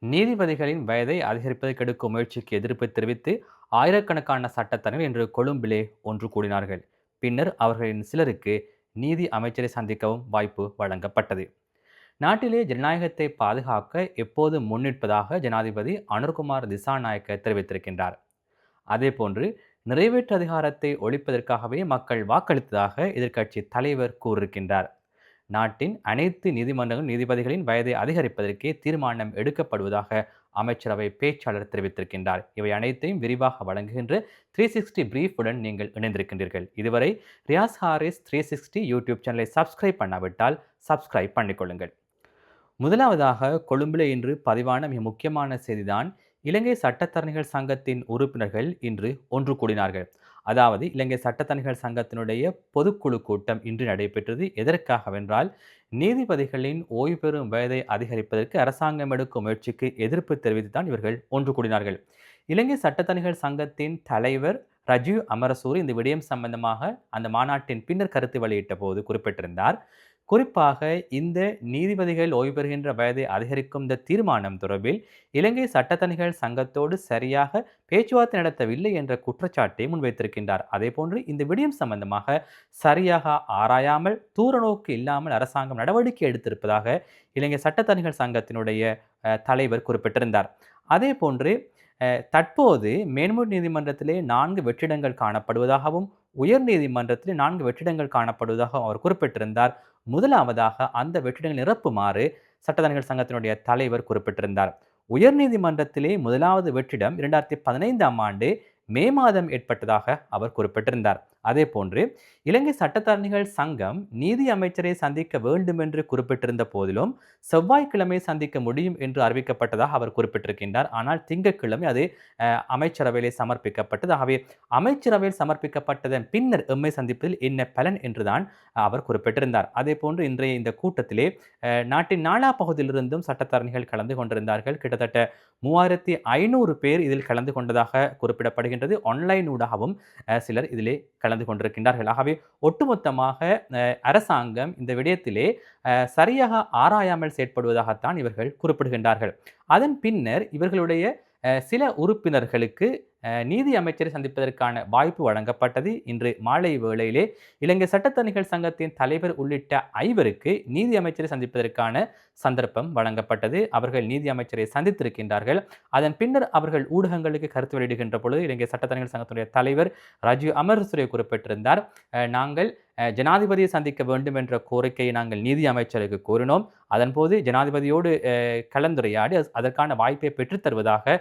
நீதிபதிகளின் வயதை அதிகரிப்பதற்கு எடுக்கும் முயற்சிக்கு எதிர்ப்பு தெரிவித்து ஆயிரக்கணக்கான சட்டத்தரணிகள் இன்று கொழும்பிலே ஒன்று கூடினார்கள். பின்னர் அவர்களின் சிலருக்கு நீதி அமைச்சரை சந்திக்கவும் வாய்ப்பு வழங்கப்பட்டது. நாட்டிலே ஜனநாயகத்தை பாதுகாக்க எப்போதும் முன்னிற்பதாக ஜனாதிபதி அனுர்குமார் திசாநாயக்க தெரிவித்திருக்கின்றார். அதேபோன்று நிறைவேற்று அதிகாரத்தை ஒழிப்பதற்காகவே மக்கள் வாக்களித்ததாக எதிர்க்கட்சி தலைவர் கூறியிருக்கின்றார். நாட்டின் அனைத்து நீதிமன்றங்கள் நீதிபதிகளின் வயதை அதிகரிப்பதற்கே தீர்மானம் எடுக்கப்படுவதாக அமைச்சரவை பேச்சாளர் தெரிவித்திருக்கின்றார். இவை அனைத்தையும் விரிவாக வழங்குகின்ற 360 பிரீஃபுடன் நீங்கள் இணைந்திருக்கின்றீர்கள். இதுவரை ரியாஸ் ஹாரிஸ் 360 யூடியூப் சேனலை சப்ஸ்கிரைப் பண்ணாவிட்டால் சப்ஸ்கிரைப் பண்ணிக்கொள்ளுங்கள். முதலாவதாக கொழும்பில் இன்று பதிவான மிக முக்கியமான செய்திதான், இலங்கை சட்டத்தரணிகள் சங்கத்தின் உறுப்பினர்கள் இன்று ஒன்று கூடினார்கள். அதாவது இலங்கை சட்டத்தரணிகள் சங்கத்தினுடைய பொதுக்குழு கூட்டம் இன்று நடைபெற்றது. எதற்காகவென்றால், நீதிபதிகளின் ஓய்வு பெறும் வயதை அதிகரிப்பதற்கு அரசாங்கம் எடுக்கும் முயற்சிக்கு எதிர்ப்பு தெரிவித்து தான் இவர்கள் ஒன்று கூடினார்கள். இலங்கை சட்டத்தரணிகள் சங்கத்தின் தலைவர் ரஜீவ் அமரசூரி இந்த விடயம் சம்பந்தமாக அந்த மாநாட்டின் பின்னர் கருத்து வெளியிட்ட போது குறிப்பிட்டிருந்தார். குறிப்பாக இந்த நீதிபதிகள் ஓய்வு பெறுகின்ற வயதை அதிகரிக்கும் இந்த தீர்மானம் தொடர்பில் இலங்கை சட்டத்தணிகள் சங்கத்தோடு சரியாக பேச்சுவார்த்தை நடத்தவில்லை என்ற குற்றச்சாட்டை முன்வைத்திருக்கின்றார். அதேபோன்று இந்த விடயம் சம்பந்தமாக சரியாக ஆராயாமல் தூரநோக்கு இல்லாமல் அரசாங்கம் நடவடிக்கை எடுத்திருப்பதாக இலங்கை சட்டத்தணிகள் சங்கத்தினுடைய தலைவர் குறிப்பிட்டிருந்தார். அதேபோன்று தற்போது மேன்முறை நீதிமன்றத்திலே 4 வெற்றிடங்கள் காணப்படுவதாகவும் உயர் நீதிமன்றத்திலே 4 வெற்றிடங்கள் காணப்படுவதாகவும் அவர் குறிப்பிட்டிருந்தார். முதலாவதாக அந்த வெற்றிடங்கள் நிரப்புமாறு சட்டத்தரணிகள் சங்கத்தினுடைய தலைவர் குறிப்பிட்டிருந்தார். உயர்நீதிமன்றத்திலே முதலாவது வெற்றிடம் 2015ஆம் ஆண்டு மே மாதம் ஏற்பட்டதாக அவர் குறிப்பிட்டிருந்தார். அதே போன்று இலங்கை சட்டத்தரணிகள் சங்கம் நீதி அமைச்சரை சந்திக்க வேண்டும் என்று குறிப்பிட்டிருந்த போதிலும் செவ்வாய்க்கிழமை சந்திக்க முடியும் என்று அறிவிக்கப்பட்டதாக அவர் குறிப்பிட்டிருக்கின்றார். ஆனால் திங்கட்கிழமை அது அமைச்சரவையிலே சமர்ப்பிக்கப்பட்டது. ஆகவே அமைச்சரவையில் சமர்ப்பிக்கப்பட்டதன் பின்னர் எம்மை சந்திப்பதில் என்ன பலன் என்றுதான் அவர் குறிப்பிட்டிருந்தார். அதே போன்று இன்றைய இந்த கூட்டத்திலே நாட்டின் நாலா பகுதியிலிருந்தும் சட்டத்தரணிகள் கலந்து கொண்டிருந்தார்கள். கிட்டத்தட்ட 3500 பேர் இதில் கலந்து கொண்டதாக குறிப்பிடப்படுகின்றது. ஆன்லைன் ஊடாகவும் சிலர் இதிலே கலந்து கொண்டிருக்கின்றார்கள். ஆகவே ஒட்டுமொத்தமாக அரசாங்கம் இந்த விடயத்திலே சரியாக ஆராயாமல் செயற்படுவதாகத்தான் இவர்கள் குறிப்பிடுகின்றார்கள். அதன் பின்னர் இவர்களுடைய சில உறுப்பினர்களுக்கு நீதி அமைச்சரை சந்திப்பதற்கான வாய்ப்பு வழங்கப்பட்டது. இன்று மாலை வேளையிலே இலங்கை சட்டத்தரணிகள் சங்கத்தின் தலைவர் உள்ளிட்ட 5 நீதி அமைச்சரை சந்திப்பதற்கான சந்தர்ப்பம் வழங்கப்பட்டது. அவர்கள் நீதி அமைச்சரை சந்தித்திருக்கின்றார்கள். அதன் பின்னர் அவர்கள் ஊடகங்களுக்கு கருத்து வெளியிடுகின்ற பொழுது இலங்கை சட்டத்தரணிகள் சங்கத்தினுடைய தலைவர் ராஜீவ் அமரசூரிய குறிப்பிட்டிருந்தார், நாங்கள் ஜனாதிபதியை சந்திக்க வேண்டும் என்ற கோரிக்கையை நாங்கள் நீதி அமைச்சருக்கு கூறினோம். அதன்போது ஜனாதிபதியோடு கலந்துரையாடி அதற்கான வாய்ப்பை பெற்றுத்தருவதாக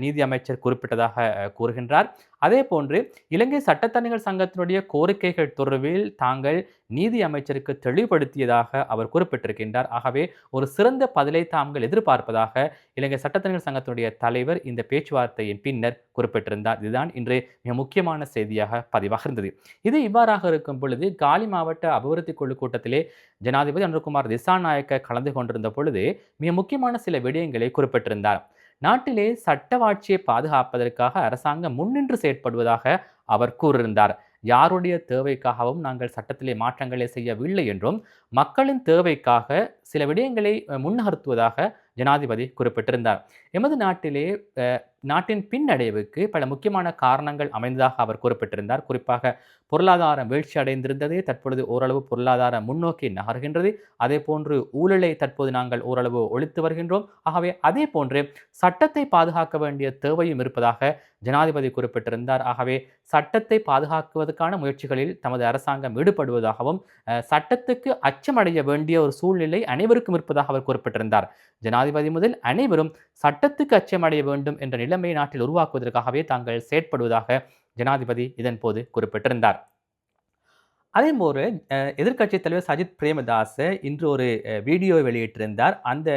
நீதி அமைச்சர் குறிப்பிட்டதாக கூறுகின்றார். அதே போன்று இலங்கை சட்டத்தரணிகள் சங்கத்தினுடைய கோரிக்கைகள் தொடர்பில் தாங்கள் நீதி அமைச்சருக்கு தெளிவுபடுத்தியதாக அவர் குறிப்பிட்டிருக்கின்றார். ஆகவே ஒரு சிறந்த பதிலை தாங்கள் எதிர்பார்ப்பதாக இலங்கை சட்டத்தரணிகள் சங்கத்தினுடைய தலைவர் இந்த பேச்சுவார்த்தையின் பின்னர் குறிப்பிட்டிருந்தார். இதுதான் இன்று மிக முக்கியமான செய்தியாக பதிவாக இருந்தது. இது இவ்வாறாக இருக்கும் பொழுது காலி மாவட்ட அபிவிருத்தி குழு கூட்டத்திலே ஜனாதிபதி அனுர்குமார் திசாநாயக்க கலந்து கொண்டிருந்த பொழுது மிக முக்கியமான சில விடயங்களை குறிப்பிட்டிருந்தார். நாட்டிலே சட்டவாட்சியை பாதுகாப்பதற்காக அரசாங்கம் முன்னின்று செயற்படுவதாக அவர் கூறியிருந்தார். யாருடைய தேவைக்காகவும் நாங்கள் சட்டத்திலே மாற்றங்களை செய்யவில்லை என்றும் மக்களின் தேவைக்காக சில விடயங்களை முன்னகர்த்துவதாக ஜனாதிபதி குறிப்பிட்டிருந்தார். எமது நாட்டிலே நாட்டின் பின்னடைவுக்கு பல முக்கியமான காரணங்கள் அமைந்ததாக அவர் குறிப்பிட்டிருந்தார். குறிப்பாக பொருளாதாரம் வீழ்ச்சி அடைந்திருந்தது, தற்பொழுது ஓரளவு பொருளாதாரம் முன்னோக்கி நகர்கின்றது. அதே போன்று ஊழலை தற்போது நாங்கள் ஓரளவு ஒழித்து வருகின்றோம். ஆகவே அதே போன்று சட்டத்தை பாதுகாக்க வேண்டிய தேவையும் இருப்பதாக ஜனாதிபதி குறிப்பிட்டிருந்தார். ஆகவே சட்டத்தை பாதுகாக்குவதற்கான முயற்சிகளில் தமது அரசாங்கம் ஈடுபடுவதாகவும் சட்டத்துக்கு அச்சமடைய வேண்டிய ஒரு சூழ்நிலை அனைவருக்கும் இருப்பதாக அவர் குறிப்பிட்டிருந்தார். ஜனாதிபதி முதல் அனைவரும் சட்டத்துக்கு அச்சமடைய வேண்டும் என்ற நிலைமையை நாட்டில் உருவாக்குவதற்காகவே தாங்கள் செயற்படுவதாக ஜனாதிபதி இதன் போது குறிப்பிட்டிருந்தார். அதேபோல எதிர்க்கட்சி தலைவர் சஜித் பிரேமதாச இன்று ஒரு வீடியோ வெளியிட்டிருந்தார். அந்த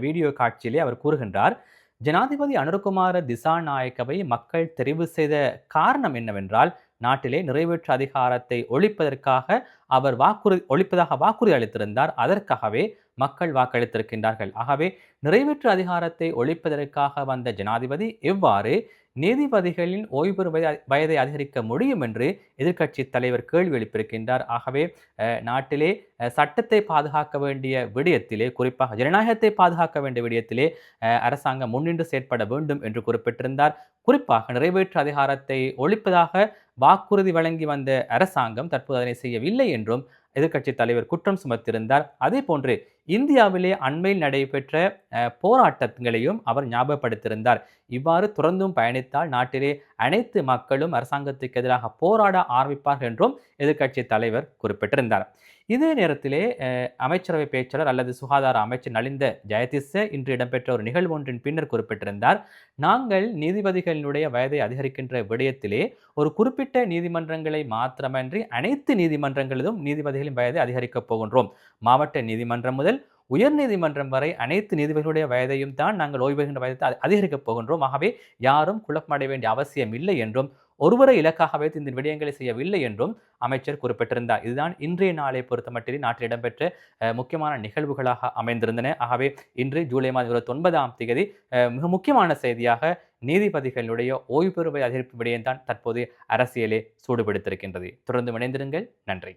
வீடியோ காட்சியிலே அவர் கூறுகின்றார், ஜனாதிபதி அனுர்குமார திசாநாயக்கவை மக்கள் தெரிவு செய்த காரணம் என்னவென்றால், நாட்டிலே நிறைவேற்று அதிகாரத்தை ஒழிப்பதற்காக அவர் ஒழிப்பதாக வாக்குறுதி அளித்திருந்தார். அதற்காகவே மக்கள் வாக்களித்திருக்கின்றார்கள். ஆகவே நிறைவேற்று அதிகாரத்தை ஒழிப்பதற்காக வந்த ஜனாதிபதி எவ்வாறு நீதிபதிகளின் ஓய்வு பெறும் வயதை அதிகரிக்க முடியும் என்று எதிர்க்கட்சி தலைவர் கேள்வி எழுப்பியிருக்கின்றார். ஆகவே நாட்டிலே சட்டத்தை பாதுகாக்க வேண்டிய விடயத்திலே, குறிப்பாக ஜனநாயகத்தை பாதுகாக்க வேண்டிய விடயத்திலே அரசாங்கம் முன்னின்று செயற்பட வேண்டும் என்று குறிப்பிட்டிருந்தார். குறிப்பாக நிறைவேற்று அதிகாரத்தை ஒழிப்பதாக வாக்குறுதி வழங்கி வந்த அரசாங்கம் தற்போது அதனை செய்யவில்லை என்றும் எதிர்க்கட்சித் தலைவர் குற்றம் சுமத்தியிருந்தார். அதே போன்று இந்தியாவிலே அண்மையில் நடைபெற்ற போராட்டங்களையும் அவர் ஞாபகப்படுத்தியிருந்தார். இவ்வாறு தொடர்ந்தும் பயணித்தால் நாட்டிலே அனைத்து மக்களும் அரசாங்கத்துக்கு எதிராக போராட ஆரம்பிப்பார்கள் என்றும் எதிர்க்கட்சித் தலைவர் குறிப்பிட்டிருந்தார். இதே நேரத்திலே அமைச்சரவை பேச்சாளர் அல்லது சுகாதார அமைச்சர் நலிந்த ஜெயதிஸ இன்று இடம்பெற்ற ஒரு நிகழ்வு ஒன்றின் பின்னர் குறிப்பிட்டிருந்தார். நாங்கள் நீதிபதிகளினுடைய வயதை அதிகரிக்கின்ற விடயத்திலே ஒரு குறிப்பிட்ட நீதிமன்றங்களை மாத்திரமன்றி அனைத்து நீதிமன்றங்களிலும் நீதிபதிகளின் வயதை அதிகரிக்கப் போகின்றோம். மாவட்ட நீதிமன்றம் முதல் உயர் நீதிமன்றம் வரை அனைத்து நீதிபதிகளுடைய வயதையும் தான் நாங்கள் ஓய்வு பெறுகின்ற வயதை அதிகரிக்கப் போகின்றோம். ஆகவே யாரும் குழப்பமடைய வேண்டிய அவசியம் இல்லை என்றும், ஒருவரை இலக்காக வைத்து இந்த விடயங்களை செய்யவில்லை என்றும் அமைச்சர் குறிப்பிட்டிருந்தார். இதுதான் இன்றைய நாளை பொறுத்தமட்டில் நாட்டில் இடம்பெற்ற முக்கியமான நிகழ்வுகளாக அமைந்திருந்தன. ஆகவே இன்று ஜூலை மாதம் 29ஆம் தேதி மிக முக்கியமான செய்தியாக நீதிபதிகளுடைய ஓய்வு பெறும் அதிகரிப்பு விடயம்தான் தற்போது அரசியலே சூடுபிடித்திருக்கின்றது. தொடர்ந்து இணைந்திருங்கள். நன்றி.